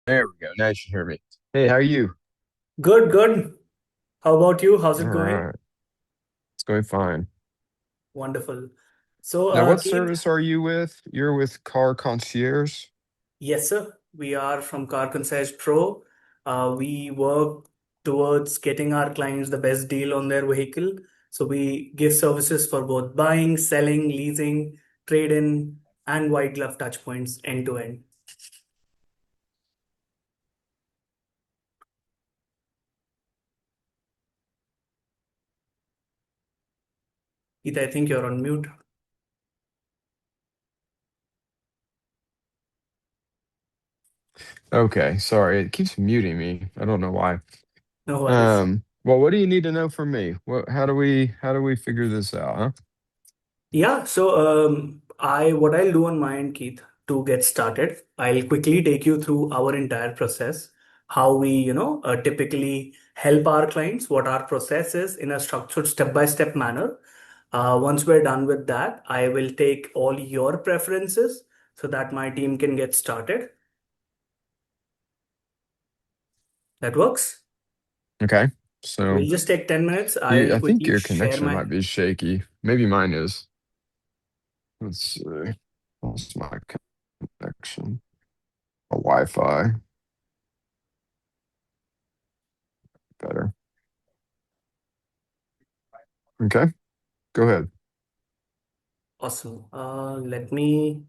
There we go. Now you should hear me. Hey, how are you? Good, good. How about you? How's All it going? right. It's going fine. Wonderful. So, Now, what Keith, service are you with? You're with Car Concierge? yes, sir. We are from Car Concierge Pro. We work towards getting our clients the best deal on their vehicle. So we give services for both buying, selling, leasing, trade-in, and white glove touch points end to end. Keith, I think you're on mute. Okay, sorry. It keeps muting me. I don't know why. No worries. Well, what do you need to know from me? How do we figure this out, huh? Yeah, so I what I'll do on my end, Keith, to get started, I'll quickly take you through our entire process, how we, typically help our clients, what our process is in a structured step-by-step manner. Once we're done with that, I will take all your preferences so that my team can get started. That works. Okay. So We'll just take 10 minutes. you I'll I think quickly your share connection my. might be shaky. Maybe mine is. Let's see. What's my connection? A Wi-Fi. Better. Okay, go ahead. Awesome. Let me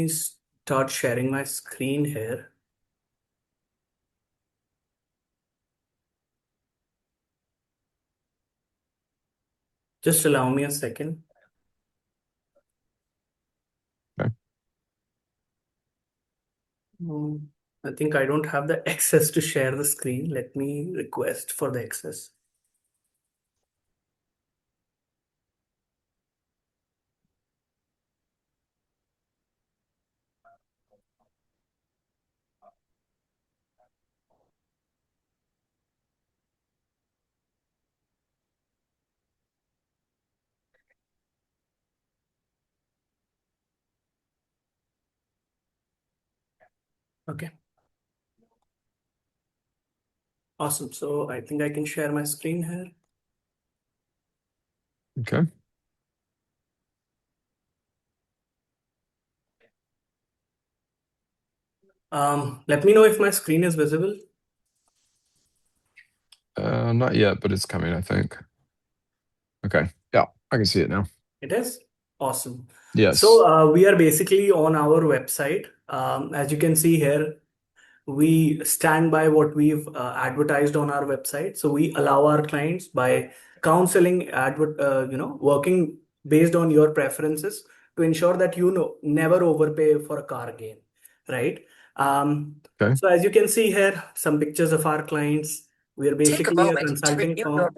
start sharing my screen here. Just allow me a second. Okay. Um, I think I don't have the access to share the screen. Let me request for the access. Okay, awesome. So I think I can share my screen here. Okay. Let me know if my screen is visible. Not yet, but it's coming, I think. Okay. Yeah, I can see it now. It is awesome. So Yes. we are basically on our website. As you can see here, we stand by what we've advertised on our website. So we allow our clients by counseling, working based on your preferences to ensure that never overpay for a car again, right? Um, Okay. so as you can see here, some pictures of our clients. We are basically a consulting firm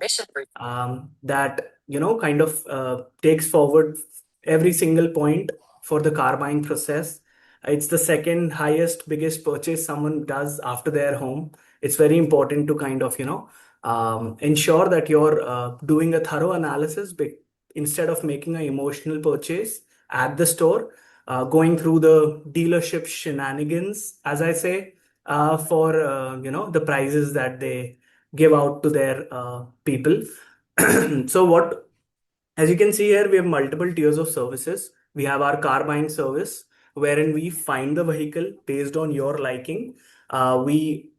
that kind of takes forward every single point for the car buying process. It's the second highest biggest purchase someone does after their home. It's very important to kind of ensure that you're doing a thorough analysis instead of making an emotional purchase at the store, going through the dealership shenanigans, as I say, for the prices that they give out to their people. So what, as you can see here, we have multiple tiers of services. We have our car buying service, wherein we find the vehicle based on your liking. We,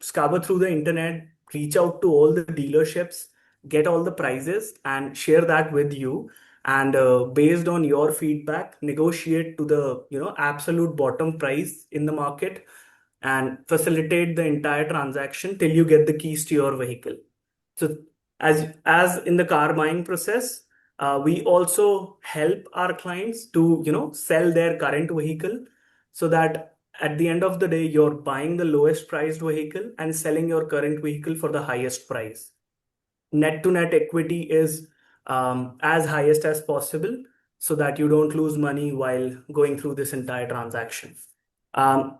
scour through the internet, reach out to all the dealerships, get all the prices, and share that with you. And based on your feedback, negotiate to the absolute bottom price in the market and facilitate the entire transaction till you get the keys to your vehicle. So as in the car buying process, we also help our clients to sell their current vehicle so that at the end of the day you're buying the lowest priced vehicle and selling your current vehicle for the highest price. Net to net equity is as highest as possible so that you don't lose money while going through this entire transaction.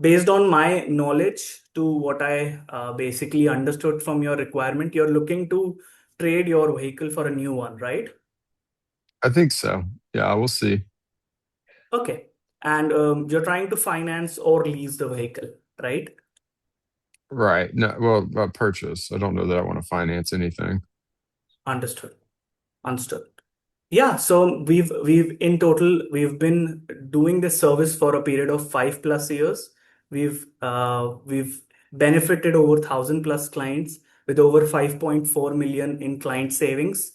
Based on my knowledge to what I basically understood from your requirement, you're looking to trade your vehicle for a new one, right? I think so. Yeah, we'll see. Okay. and you're trying to finance or lease the vehicle, right? Right. No, well, purchase. I don't know that I want to finance anything. Understood. Understood. Yeah, so we've in total we've been doing this service for a period of 5+ years. We've benefited over 1,000+ clients with over 5.4 million in client savings.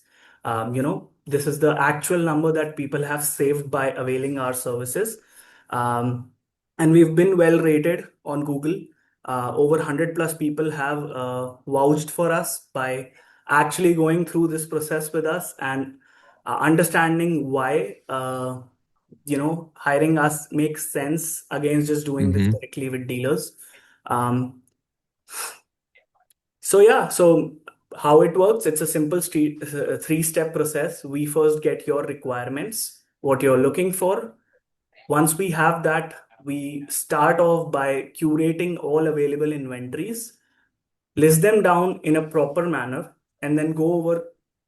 This is the actual number that people have saved by availing our services. Um, and we've been well rated on Google. Over 100+ people have vouched for us by actually going through this process with us and understanding why hiring us makes sense against just doing this Mm-hmm. directly with dealers. Um, so yeah, so how it works, it's a simple three-step process. We first get your requirements, what you're looking for. Once we have that, we start off by curating all available inventories, list them down in a proper manner, and then go over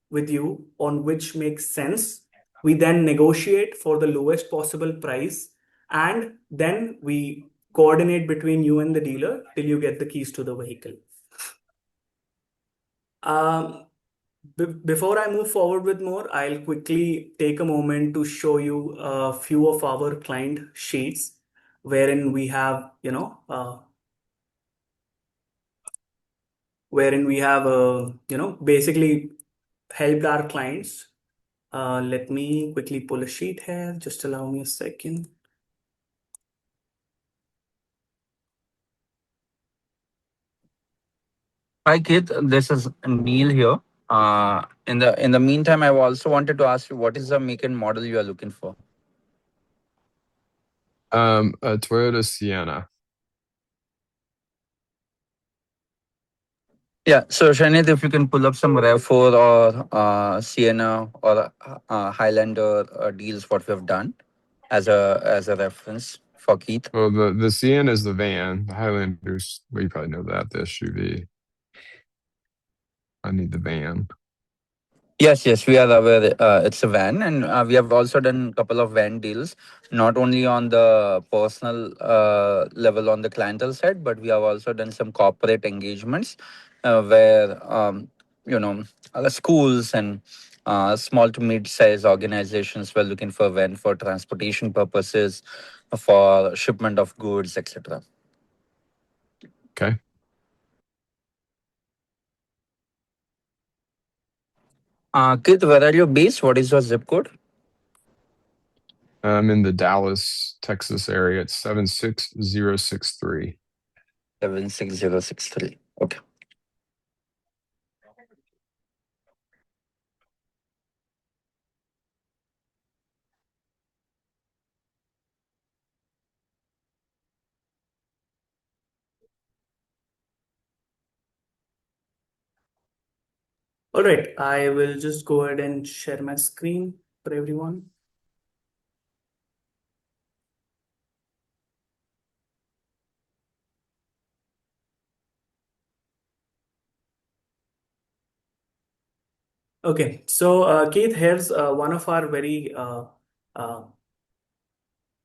with you on which makes sense. We then negotiate for the lowest possible price, and then we coordinate between you and the dealer till you get the keys to the vehicle. Um, Before I move forward with more, I'll quickly take a moment to show you a few of our client sheets wherein we have, basically helped our clients. Let me quickly pull a sheet here. Just allow me a second. Hi, Keith. This is Neil here. In the meantime, I also wanted to ask you what is the make and model you are looking for? A Toyota Sienna. Yeah. So, Shainit, if you can pull up some RAV4 or Sienna or Highlander deals, what we have done as a reference for Keith. Well, the Sienna is the van. The Highlanders, well, you probably know that, the SUV. I need the van. Yes, we are aware. It's a van, and we have also done a couple of van deals, not only on the personal level on the clientele side, but we have also done some corporate engagements where you know schools and small to mid-sized organizations were looking for van for transportation purposes, for shipment of goods, etc. Okay. Kit, where are you based? What is your zip code? I'm in the Dallas, Texas area. It's 76063. 76063. Okay. All right, I will just go ahead and share my screen for everyone. Okay, so Keith, here's one of our very uh,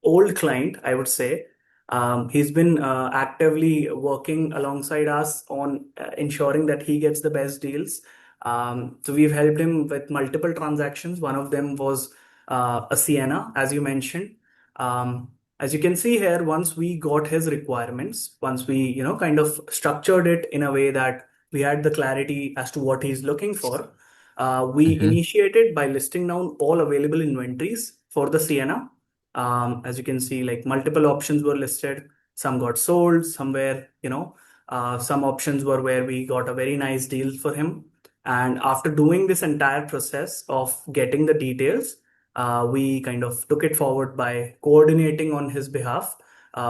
old client, I would say. He's been actively working alongside us on ensuring that he gets the best deals. So we've helped him with multiple transactions. One of them was a Sienna, as you mentioned. As you can see here, once we got his requirements, once we, kind of structured it in a way that we had the clarity as to what he's looking for, we Mm-hmm. initiated by listing down all available inventories for the Sienna. As you can see, like multiple options were listed. Some got sold, somewhere, some options were where we got a very nice deal for him. And after doing this entire process of getting the details, we kind of took it forward by coordinating on his behalf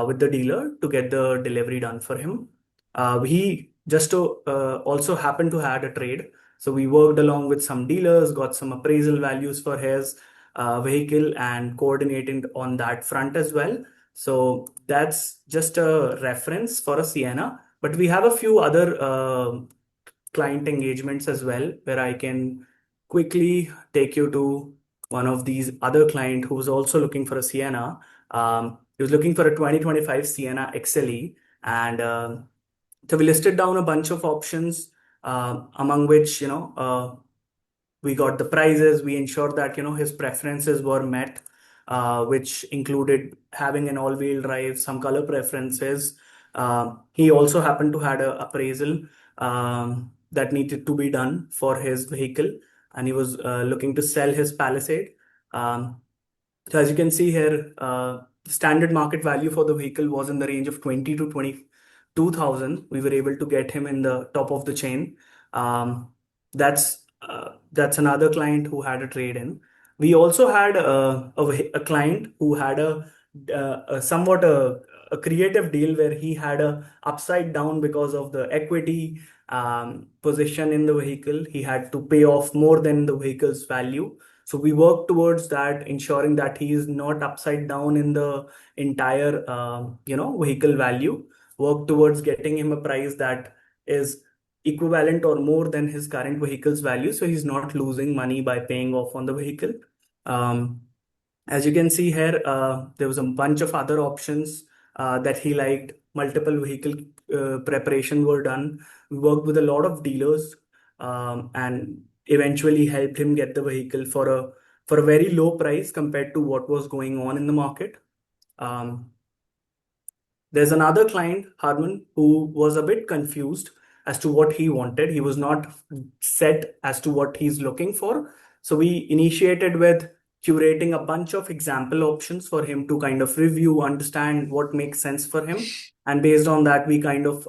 with the dealer to get the delivery done for him. He just to, also happened to had a trade. So we worked along with some dealers, got some appraisal values for his vehicle and coordinating on that front as well. So that's just a reference for a Sienna. But we have a few other client engagements as well, where I can quickly take you to one of these other client who's also looking for a Sienna. He was looking for a 2025 Sienna XLE, and so we listed down a bunch of options, among which we got the prices. We ensured that his preferences were met, which included having an all-wheel drive, some color preferences. He also happened to had a appraisal that needed to be done for his vehicle, and he was looking to sell his Palisade. So as you can see here, standard market value for the vehicle was in the range of 20 to 22,000. We were able to get him in the top of the chain. Um, that's another client who had a trade in. We also had a client who had a somewhat a creative deal where he had a upside down because of the equity position in the vehicle. He had to pay off more than the vehicle's value. So we work towards that, ensuring that he is not upside down in the entire vehicle value. Work towards getting him a price that is equivalent or more than his current vehicle's value, so he's not losing money by paying off on the vehicle. Um, as you can see here, there was a bunch of other options that he liked. Multiple vehicle preparation were done. We worked with a lot of dealers, and eventually helped him get the vehicle for a very low price compared to what was going on in the market. Um, there's another client, Harman, who was a bit confused as to what he wanted. He was not set as to what he's looking for. So we initiated with curating a bunch of example options for him to kind of review, understand what makes sense for him. And based on that, we kind of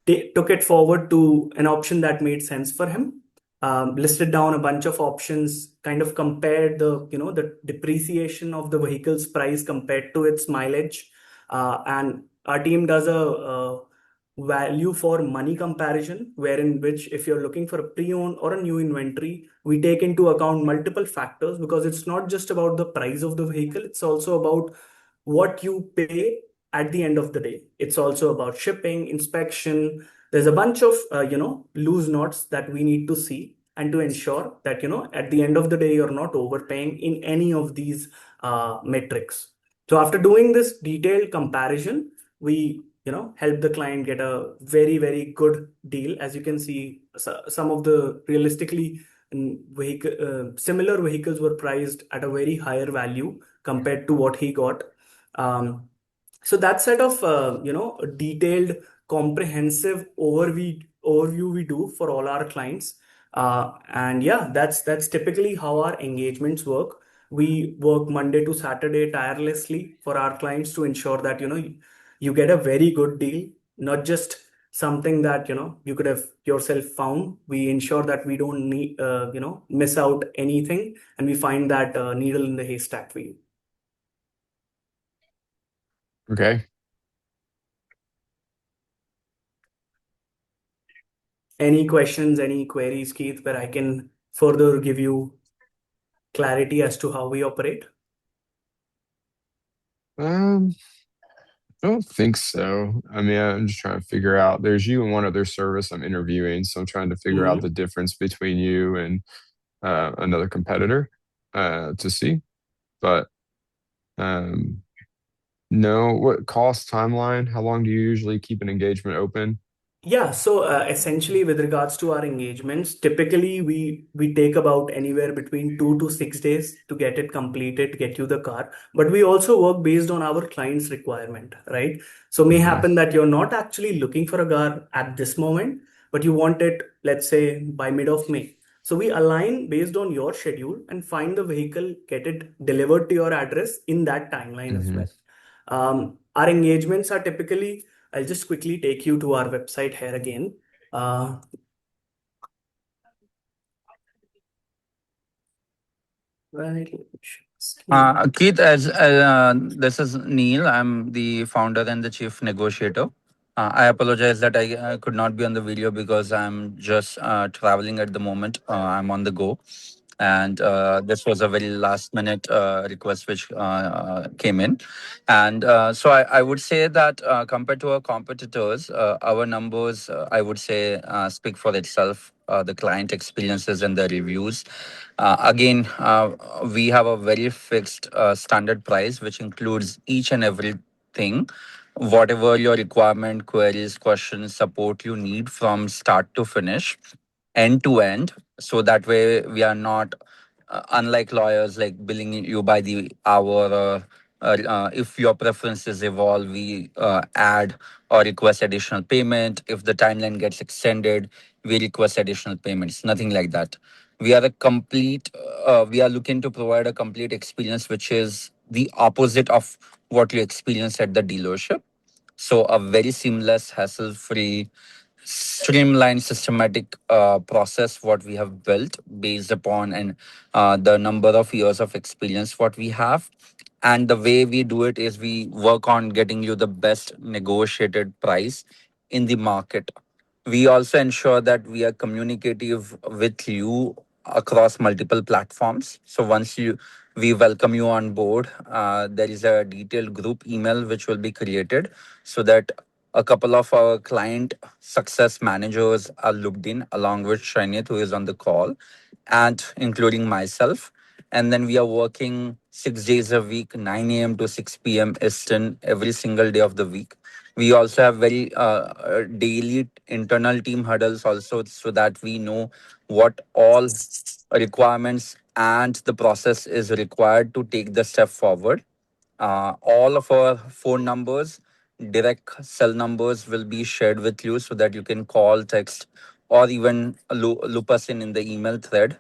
took it forward to an option that made sense for him. Listed down a bunch of options, kind of compared the depreciation of the vehicle's price compared to its mileage, and our team does a value for money comparison, wherein which if you're looking for a pre-owned or a new inventory, we take into account multiple factors, because it's not just about the price of the vehicle, it's also about what you pay at the end of the day. It's also about shipping, inspection. There's a bunch of loose knots that we need to see, and to ensure that at the end of the day you're not overpaying in any of these metrics. So after doing this detailed comparison, we help the client get a very, very good deal. As you can see, some of the realistically similar vehicles were priced at a very higher value compared to what he got. So that set of a detailed, comprehensive overview we do for all our clients. And yeah, that's typically how our engagements work. We work Monday to Saturday tirelessly for our clients to ensure that you get a very good deal, not just something that you could have yourself found. We ensure that we don't need miss out anything, and we find that needle in the haystack for you. Okay. Any questions, any queries, Keith, where I can further give you clarity as to how we operate? I don't think so. I mean, I'm just trying to figure out. There's you and one other service I'm interviewing, so I'm trying to figure out the difference between you and another competitor to see. But no, what cost timeline? How long do you usually keep an engagement open? Yeah, so essentially, with regards to our engagements, typically we take about anywhere between 2 to 6 days to get it completed, get you the car. But we also work based on our client's requirement, right? So may happen that you're not actually looking for a car at this moment, but you want it, let's say, by mid of May. So we align based on your schedule and find the vehicle, get it delivered to your address in that timeline as well. Our engagements are typically, I'll just quickly take you to our website here again. Right. Keith, as this is Neil, I'm the founder and the chief negotiator. I apologize that I could not be on the video because I'm just traveling at the moment. I'm on the go. and this was a very last minute request which came in. And so I would say that compared to our competitors, our numbers, I would say, speak for itself. The client experiences and the reviews. Again, we have a very fixed standard price, which includes each and everything, whatever your requirement, queries, questions, support you need from start to finish, end to end. So that way we are not unlike lawyers, like billing you by the hour, or if your preferences evolve, we add or request additional payment. If the timeline gets extended, we request additional payments. Nothing like that. We are a complete we are looking to provide a complete experience which is the opposite of what you experience at the dealership. So a very seamless, hassle free, streamlined, systematic process what we have built based upon and the number of years of experience what we have. And the way we do it is we work on getting you the best negotiated price in the market. We also ensure that we are communicative with you across multiple platforms. So once you we welcome you on board, there is a detailed group email which will be created, so that a couple of our client success managers are looked in, along with Shainit, who is on the call, and including myself. And then we are working 6 days a week, 9 a.m. to 6 p.m. Eastern, every single day of the week. We also have very daily internal team huddles also, so that we know what all requirements and the process is required to take the step forward. All of our phone numbers, direct cell numbers, will be shared with you, so that you can call, text, or even loop us in the email thread.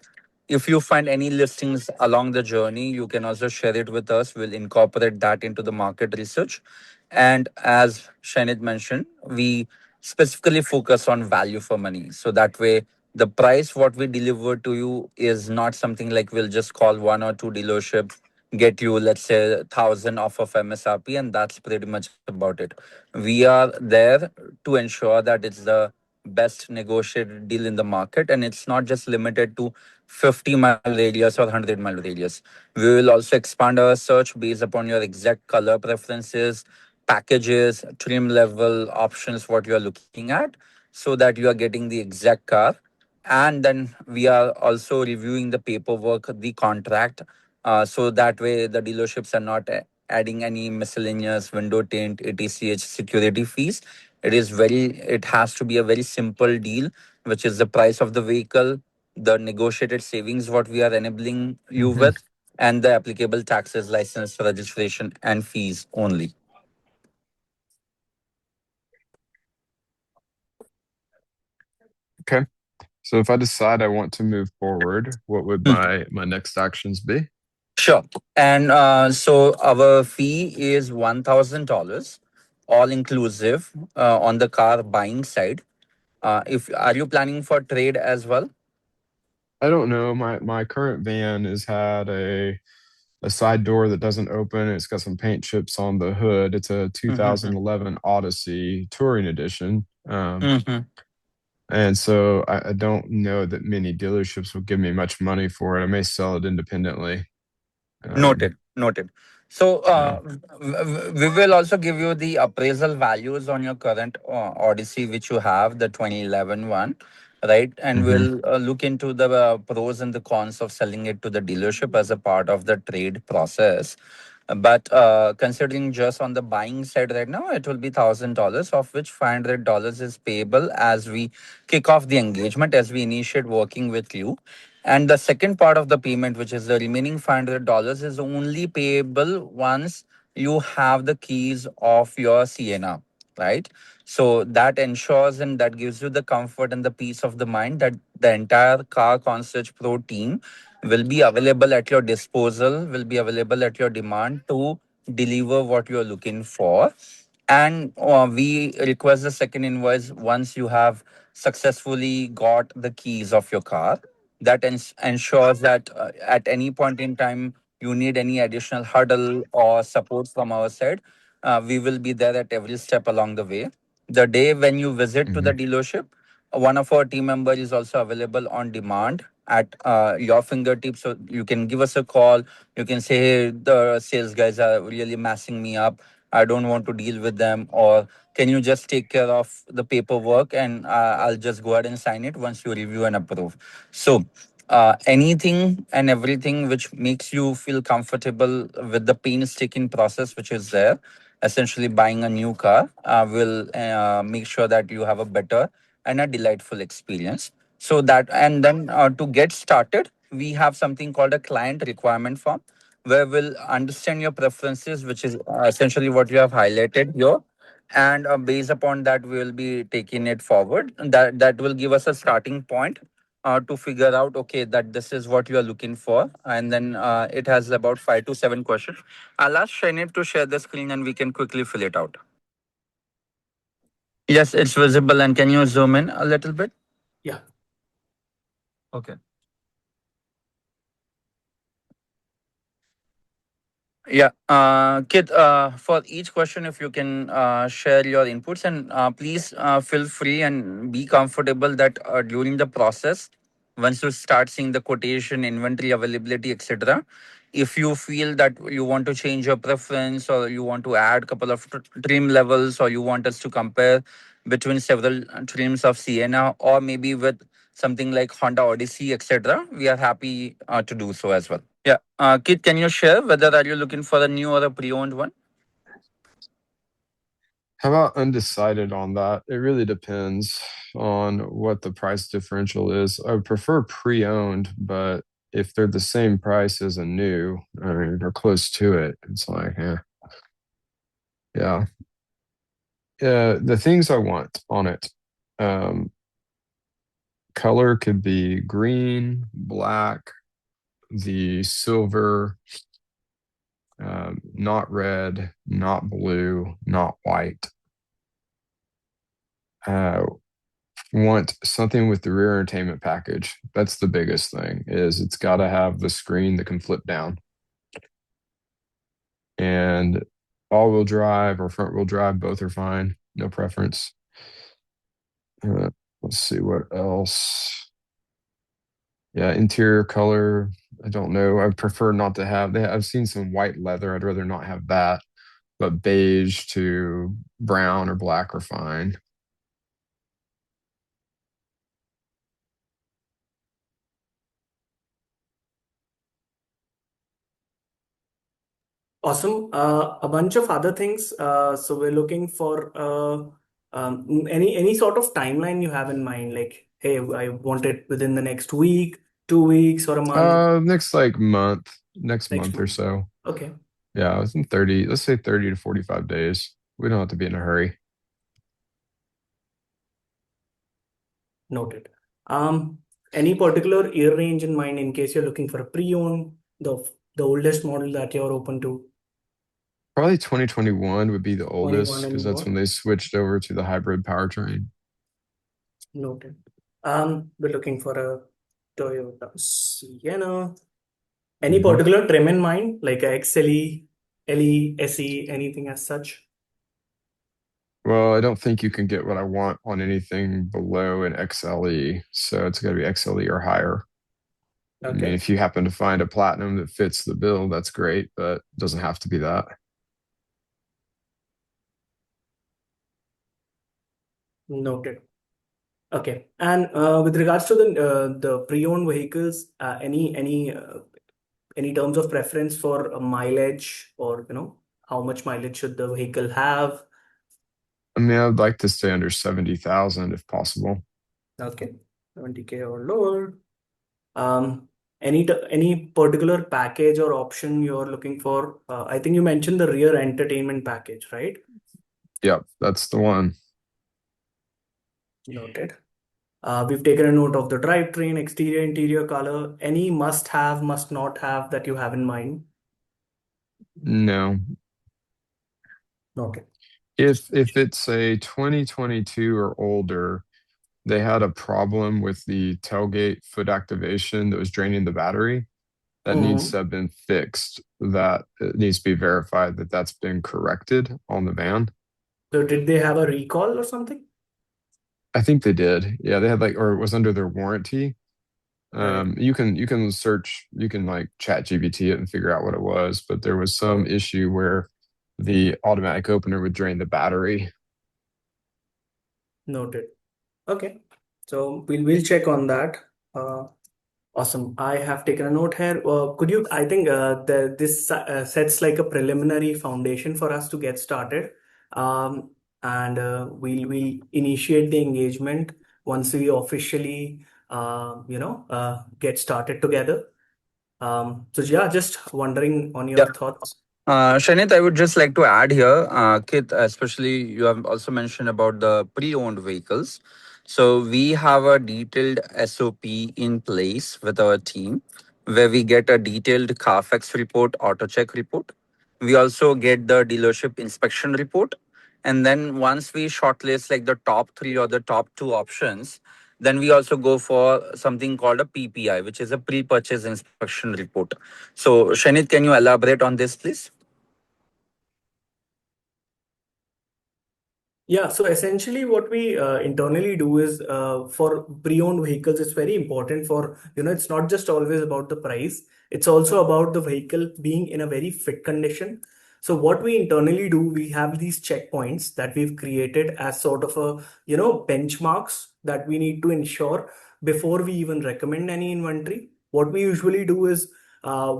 If you find any listings along the journey, you can also share it with us. We'll incorporate that into the market research. And as Shanit mentioned, we specifically focus on value for money. So that way, the price what we deliver to you is not something like we'll just call one or two dealerships, get you, let's say, 1,000 off of MSRP, and that's pretty much about it. We are there to ensure that it's the best negotiated deal in the market, and it's not just limited to 50-mile radius or 100-mile radius. We will also expand our search based upon your exact color preferences, packages, trim level options, what you are looking at, so that you are getting the exact car. And then we are also reviewing the paperwork, the contract, so that way the dealerships are not adding any miscellaneous window tint, ATCH security fees. It has to be a very simple deal, which is the price of the vehicle, the negotiated savings what we are enabling you Hmm. with, and the applicable taxes, license, registration, and fees only. Okay. So if I decide I want to move forward, what would my next actions be? Sure. And so our fee is $1,000, all inclusive, on the car buying side. If Are you planning for trade as well? I don't know. My current van has had a side door that doesn't open. It's got some paint chips on the hood. It's a Mm-hmm. 2011 Odyssey Touring Edition. Mm-hmm. And so I don't know that many dealerships will give me much money for it. I may sell it independently. Um, Noted. Noted. So yeah. we will also give you the appraisal values on your current Odyssey, which you have, the 2011 one, right? And Hmm. we'll look into the pros and the cons of selling it to the dealership as a part of the trade process. But considering just on the buying side right now, it will be $1,000, of which $500 is payable as we kick off the engagement, as we initiate working with you. And the second part of the payment, which is the remaining $500, is only payable once you have the keys of your Sienna, right? So that ensures and that gives you the comfort and the peace of the mind that the entire Car Concierge Pro team will be available at your disposal, will be available at your demand to deliver what you are looking for. And we request the second invoice once you have successfully got the keys of your car. That ensures that at any point in time you need any additional hurdle or support from our side, we will be there at every step along the way. The day when you visit to the Hmm. dealership, one of our team members is also available on demand at your fingertips. So you can give us a call. You can say, hey, the sales guys are really messing me up. I don't want to deal with them. Or can you just take care of the paperwork and I'll just go ahead and sign it once you review and approve. So anything and everything which makes you feel comfortable with the painstaking process which is there, essentially buying a new car, will make sure that you have a better and a delightful experience. So that, and then to get started, we have something called a client requirement form, where we'll understand your preferences, which is essentially what you have highlighted here. And based upon that, we will be taking it forward. And that will give us a starting point to figure out, okay, that this is what you are looking for. And then it has about 5 to 7 questions. I'll ask Shainit to share the screen and we can quickly fill it out. Yes, it's visible. And can you zoom in a little bit? Yeah. Okay. Yeah, Kit, for each question, if you can share your inputs, and please feel free and be comfortable that during the process, once you start seeing the quotation, inventory availability, etc., if you feel that you want to change your preference or you want to add couple of trim levels or you want us to compare between several trims of Sienna or maybe with something like Honda Odyssey, etc., we are happy to do so as well. Yeah. Kit, can you share whether are you looking for a new or a pre-owned one? How about undecided on that? It really depends on what the price differential is. I would prefer pre-owned, but if they're the same price as a new, I mean, they're close to it. It's like, yeah. The things I want on it, um, color could be green, black, the silver, not red, not blue, not white. Uh, want something with the rear entertainment package. That's the biggest thing, is it's got to have the screen that can flip down. And all-wheel drive or front-wheel drive, both are fine. No preference. Let's see what else. Yeah, interior color. I don't know. I prefer not to have. I've seen some white leather. I'd rather not have that. But beige to brown or black are fine. Awesome. A bunch of other things. So we're looking for any sort of timeline you have in mind. Like, hey, I want it within the next week, 2 weeks, or a month. Next like month, next Next month or month. so. Okay, Yeah, within 30, let's say 30 to 45 days. We don't have to be in a hurry. noted. Any particular year range in mind in case you're looking for a pre-owned, the oldest model that you're open to, Probably 2021 would be the 21 oldest because and that's more? when they switched over to the hybrid powertrain. Noted. We're looking for a Toyota Sienna. Any Hmm. particular trim in mind, like a XLE, LE, SE, anything as such? Well, I don't think you can get what I want on anything below an XLE. So it's got to be XLE or higher. I mean, Okay, if you happen to find a platinum that fits the bill, that's great, but it doesn't have to be that. noted. Okay, and with regards to the pre-owned vehicles, any terms of preference for mileage, or how much mileage should the vehicle have? I mean, I'd like to stay under 70,000 if possible. Okay, 70K or lower. Um, any particular package or option you're looking for? I think you mentioned the rear entertainment package, right? Yep, that's the one. Noted. We've taken a note of the drivetrain, exterior, interior color. Any must have, must not have that you have in mind? No. Noted. If it's a 2022 or older, they had a problem with the tailgate foot activation that was draining the battery. That needs Mhm. to have been fixed. That it needs to be verified that that's been corrected on the van. So did they have a recall or something? I think they did. Yeah, they had like, or it was under their warranty. Right. You can search, you can like chat GBT it and figure out what it was, but there was some Oh, issue where the automatic opener would drain the battery. noted. Okay. So we'll check on that. Uh, Awesome. I have taken a note here. Could you, I think this sets like a preliminary foundation for us to get started. Um, and we'll initiate the engagement once we officially, get started together. So yeah, just wondering on your thoughts. Shanit, I would just like to add here, Kit, especially you have also mentioned about the pre-owned vehicles. So we have a detailed SOP in place with our team where we get a detailed Carfax report, auto check report. We also get the dealership inspection report. And then once we shortlist like the top three or the top two options, then we also go for something called a PPI, which is a pre-purchase inspection report. So, Shanit, can you elaborate on this, please? Yeah, so essentially what we internally do is for pre-owned vehicles, it's very important for, it's not just always about the price, it's also about the vehicle being in a very fit condition. So what we internally do, we have these checkpoints that we've created as sort of a, benchmarks that we need to ensure before we even recommend any inventory. What we usually do is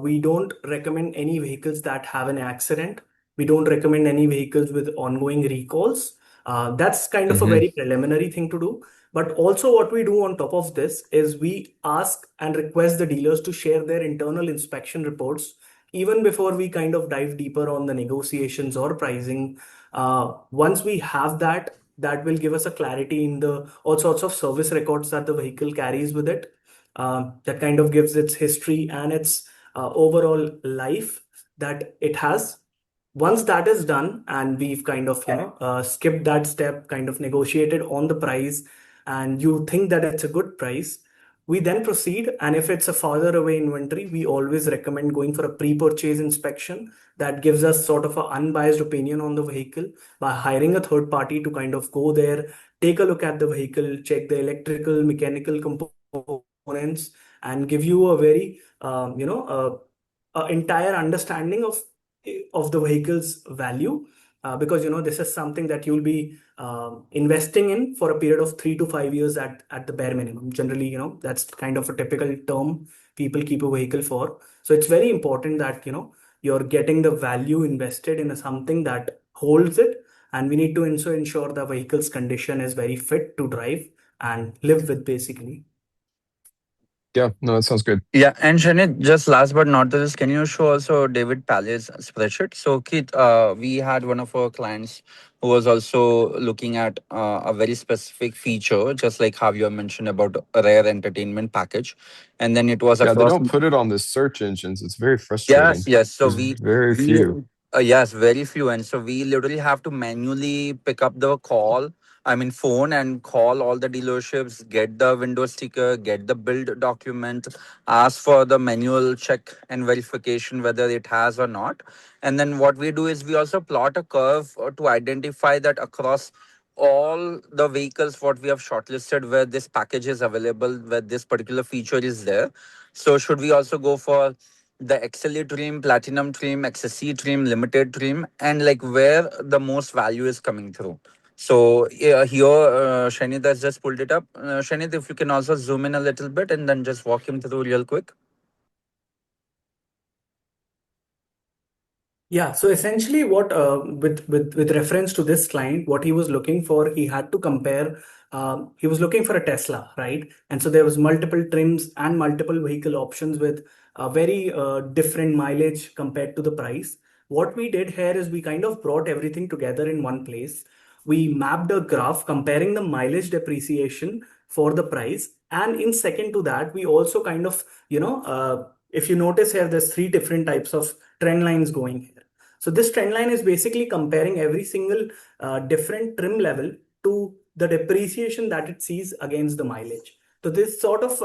we don't recommend any vehicles that have an accident. We don't recommend any vehicles with ongoing recalls. That's kind of a Hmm. very preliminary thing to do. But also, what we do on top of this is we ask and request the dealers to share their internal inspection reports even before we kind of dive deeper on the negotiations or pricing. Once we have that, that will give us a clarity in the all sorts of service records that the vehicle carries with it. That kind of gives its history and its overall life that it has. Once that is done and we've kind of skipped that step, kind of negotiated on the price, and you think that it's a good price, we then proceed. And if it's a farther away inventory, we always recommend going for a pre-purchase inspection that gives us sort of an unbiased opinion on the vehicle by hiring a third party to kind of go there, take a look at the vehicle, check the electrical mechanical components, and give you a very entire understanding of the vehicle's value, because this is something that you'll be investing in for a period of 3 to 5 years at the bare minimum. Generally, that's kind of a typical term people keep a vehicle for. So it's very important that you're getting the value invested in something that holds it, and we need to also ensure the vehicle's condition is very fit to drive and live with, basically. Yeah, no, that sounds good. Yeah, and Shanit, just last but not the least, can you show also David Pallet's spreadsheet? So, Keith, we had one of our clients who was also looking at a very specific feature, just like how you have mentioned about a rare entertainment package, and then it was Yeah, they across. don't put it on the search engines. It's very Yes, frustrating. yes. So There's we very we few. yes, very few, and so we literally have to manually pick up the call. I mean, phone and call all the dealerships, get the window sticker, get the build document, ask for the manual check and verification whether it has or not. And then what we do is we also plot a curve to identify that across all the vehicles what we have shortlisted where this package is available, where this particular feature is there. So should we also go for the XLE trim, platinum trim, XSC trim, limited trim, and like where the most value is coming through? So here, Shanit has just pulled it up. Shanit, if you can also zoom in a little bit and then just walk him through real quick. Yeah, so essentially, what with reference to this client, what he was looking for, he had to compare. He was looking for a Tesla, right? And so there was multiple trims and multiple vehicle options with a very different mileage compared to the price. What we did here is we kind of brought everything together in one place. We mapped a graph comparing the mileage depreciation for the price, and in second to that, we also kind of if you notice here, there's three different types of trend lines going here. So this trend line is basically comparing every single different trim level to the depreciation that it sees against the mileage. So this sort of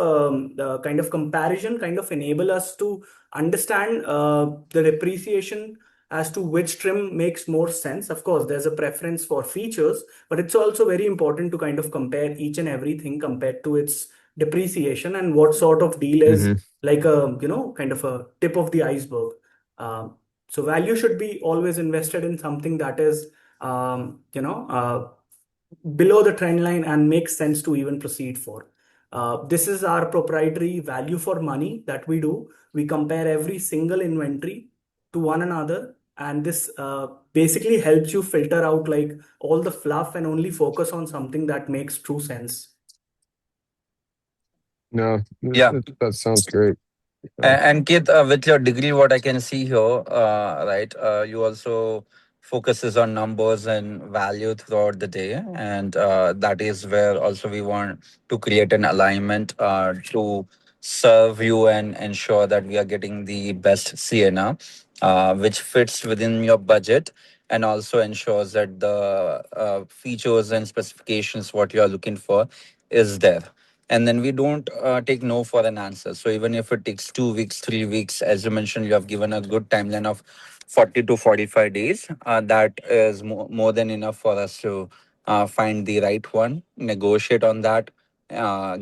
comparison kind of enable us to understand the depreciation as to which trim makes more sense. Of course, there's a preference for features, but it's also very important to kind of compare each and everything compared to its depreciation and what sort of deal is Hmm. like a, kind of a tip of the iceberg. Um, so value should be always invested in something that is, below the trend line and makes sense to even proceed for. This is our proprietary value for money that we do. We compare every single inventory to one another, and this basically helps you filter out like all the fluff and only focus on something that makes true sense. No, Yeah. that sounds great. And Kit, with your degree, what I can see here, right, you also focuses on numbers and value throughout the day, and that is where also we want to create an alignment to serve you and ensure that we are getting the best CNR, which fits within your budget and also ensures that the features and specifications what you are looking for is there, and then we don't take no for an answer. So even if it takes 2 weeks, 3 weeks, as you mentioned, you have given a good timeline of 40 to 45 days. That is more than enough for us to find the right one, negotiate on that,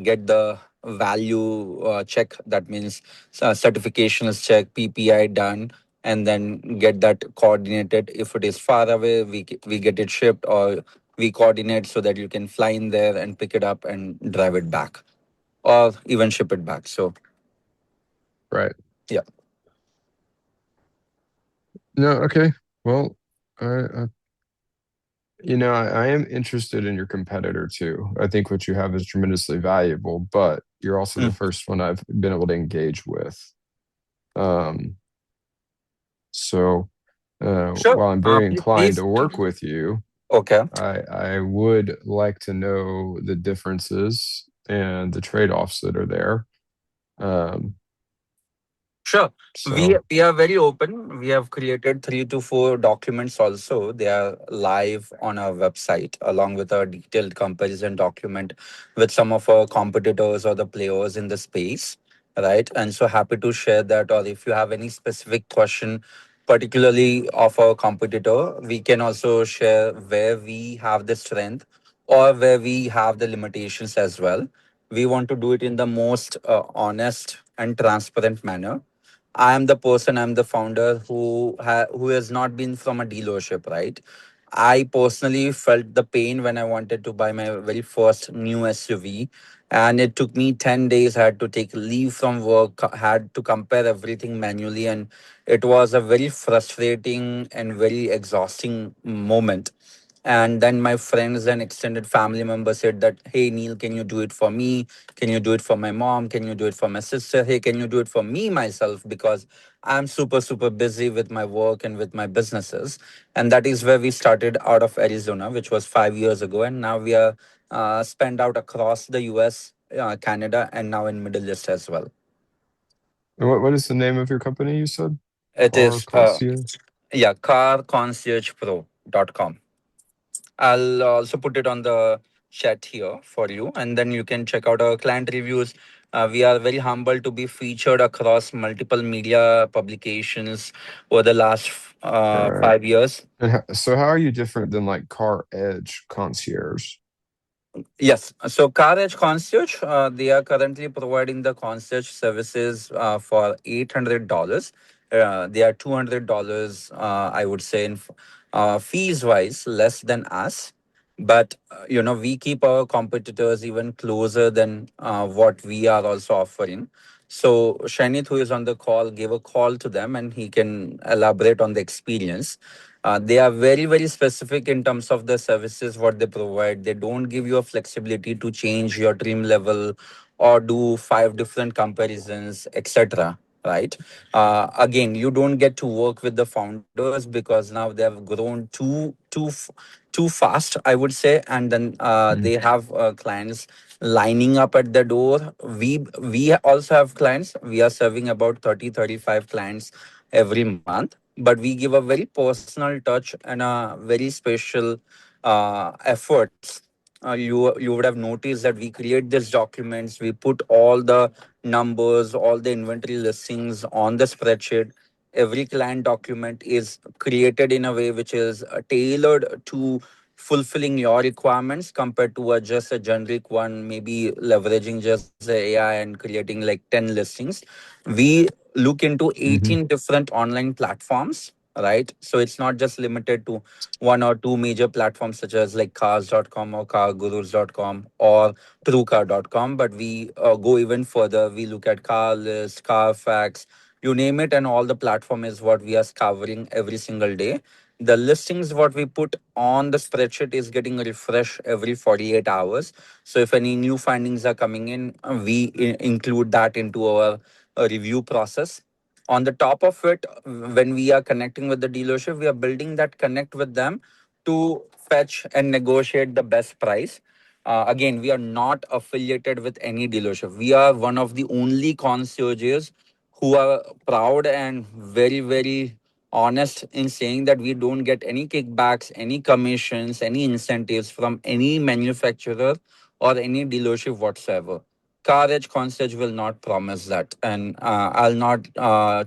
get the value check. That means certification is check, PPI done, and then get that coordinated. If it is far away, we get it shipped, or we coordinate so that you can fly in there and pick it up and drive it back or even ship it back. So, Right. yeah. No, okay. Well, I I am interested in your competitor too. I think what you have is tremendously valuable, but you're also the Mm. first one I've been able to engage with. Um, so Sure. while I'm very inclined Please. to work with you, Okay. I would like to know the differences and the trade-offs that are there. Um, Sure. We so we are very open. We have created 3 to 4 documents also. They are live on our website along with a detailed comparison document with some of our competitors or the players in the space. Right. And so happy to share that. Or if you have any specific question, particularly of our competitor, we can also share where we have the strength or where we have the limitations as well. We want to do it in the most honest and transparent manner. I am the person, I'm the founder who has not been from a dealership, right? I personally felt the pain when I wanted to buy my very first new SUV, and it took me 10 days. I had to take leave from work, had to compare everything manually, and it was a very frustrating and very exhausting moment. And then my friends and extended family members said that, hey Neil, can you do it for me? Can you do it for my mom? Can you do it for my sister? Hey, can you do it for me myself? Because I'm super busy with my work and with my businesses. And that is where we started out of Arizona, which was 5 years ago, and now we are spent out across the US, Canada, and now in Middle East as well. and what is the name of your company you said? It Car is Concierge? yeah, carconciergepro.com. I'll also put it on the chat here for you, and then you can check out our client reviews. We are very humble to be featured across multiple media publications over the last All right. 5 years. And so how are you different than like Car Edge Concierge? Yes. So CarEdge Concierge, they are currently providing the concierge services for $800. They are $200, I would say, in fees wise, less than us. But we keep our competitors even closer than what we are also offering. So Shainit, who is on the call, gave a call to them, and he can elaborate on the experience. They are very specific in terms of the services what they provide. They don't give you a flexibility to change your trim level or do 5 different comparisons, etc. Right? Again, you don't get to work with the founders because now they have grown too fast, I would say, and then Mm. they have clients lining up at the door. We also have clients. We are serving about 30 35 clients every month, but we give a very personal touch and a very special efforts. You would have noticed that we create these documents, we put all the numbers, all the inventory listings on the spreadsheet, Every client document is created in a way which is tailored to fulfilling your requirements compared to just a generic one, maybe leveraging just the AI and creating like 10 listings. We look into Hmm. 18 different online platforms, right? So it's not just limited to one or two major platforms such as like cars.com or cargurus.com or truecar.com, but we go even further. We look at CarList, Carfax, you name it, and all the platform is what we are scouring every single day. The listings what we put on the spreadsheet is getting refreshed every 48 hours. So if any new findings are coming in, we include that into our review process. On the top of it, when we are connecting with the dealership, we are building that connect with them to fetch and negotiate the best price. Again, we are not affiliated with any dealership. We are one of the only concierges who are proud and very, very honest in saying that we don't get any kickbacks, any commissions, any incentives from any manufacturer or any dealership whatsoever. CarEdge Concierge will not promise that, and I'll not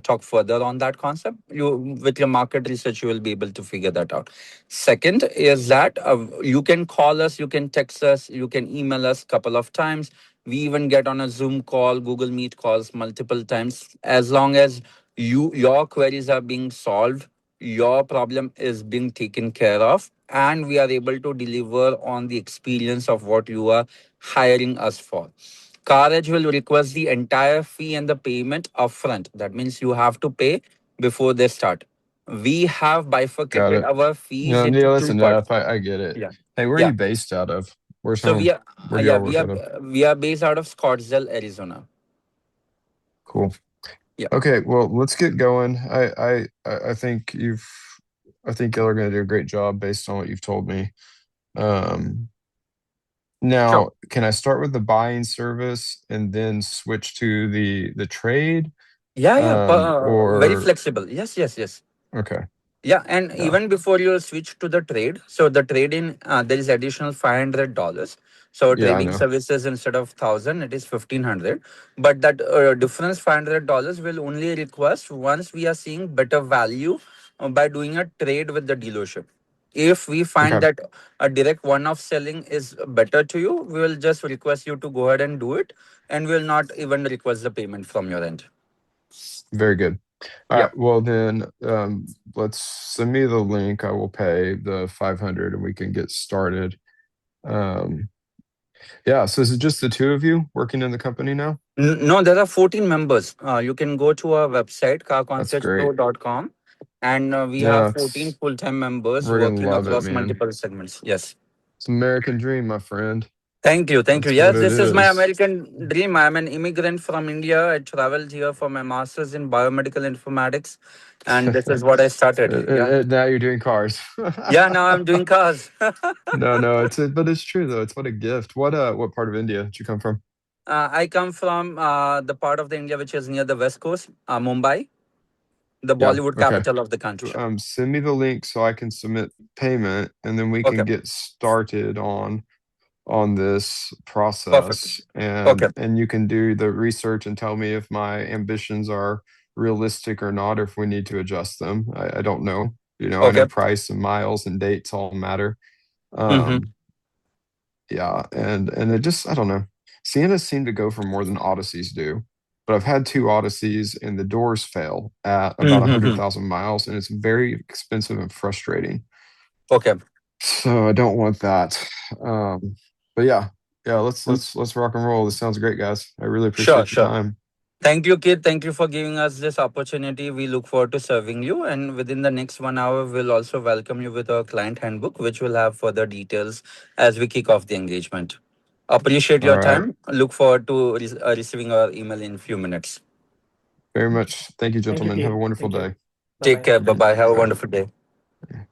talk further on that concept. You, with your market research, you will be able to figure that out. Second is that you can call us, you can text us, you can email us couple of times. We even get on a Zoom call, Google Meet calls multiple times. As long as your queries are being solved, your problem is being taken care of, and we are able to deliver on the experience of what you are hiring us for. CarEdge will request the entire fee and the payment upfront. That means you have to pay before they start. We have Got bifurcated it. our fees No, into Neil, that's two parts. enough. I get it. Yeah. Hey, where are Yeah. you based out of? Where's So we home? are Where do yeah, y'all work out of? we are based out of Scottsdale, Arizona. Cool. Yeah. Okay, well, let's get going. I think I think y'all are going to do a great job based on what you've told me. Um, Sure. Now, can I start with the buying service and then switch to the trade? Yeah, yeah. Very Or flexible. Yes, yes, yes. okay, Yeah, and yeah, even before you switch to the trade, so the trade in there is additional $500. So yeah, I trading know. services instead of 1,000, it is 1,500. But that difference $500 will only request once we are seeing better value by doing a trade with the dealership. If we find Okay, that a direct one-off selling is better to you, we will just request you to go ahead and do it, and we will not even request the payment from your end. very good. All Yeah. right, well then, let's send me the link. I will pay the 500 and we can get started. Um, yeah, so is it just the two of you working in the company now? No, there are 14 members. You can go to our website, That's great. carconciergepro.com, and we have Yeah, 14 full time members we're gonna working love it, across man. multiple segments. Yes. It's American dream, my friend. Thank you. Thank you. That's what Yes, it this is my is. American dream. I'm an immigrant from India. I traveled here for my master's in biomedical informatics, and this is what I started. Yeah. Now you're doing cars. Yeah, now I'm doing cars. No, no, but it's true though. It's what a gift. What part of India did you come from? I come from the part of the India which is near the west coast, Mumbai, the Yeah, Bollywood okay. capital of the country. Send me the link so I can submit payment, and then we Okay, can get started on this perfect. process, Okay, and you can do the research and tell me if my ambitions are realistic or not, or if we need to adjust them. I don't know. I know okay. price and miles and dates all matter. Mm-hmm. Um, Yeah, and it just I don't know. Siennas seem to go for more than Odysseys do, but I've had two Odysseys and the doors fail at about a hundred Mm-hmm. thousand miles, and it's very expensive and frustrating. Okay. So I don't want that. But yeah, yeah. Let's Mm. let's let's rock and roll. This sounds great, guys. I really Sure, appreciate the sure. time. Thank you, Kid. Thank you for giving us this opportunity. We look forward to serving you. And within the next 1 hour, we'll also welcome you with our client handbook, which will have further details as we kick off the engagement. Appreciate All your right, time. Look forward to receiving our email in a few minutes. very much. Thank you, Thank you, gentlemen. Have a Keith. wonderful Thank you. day. Take Bye-bye. care. Bye bye. Have a All wonderful day. right.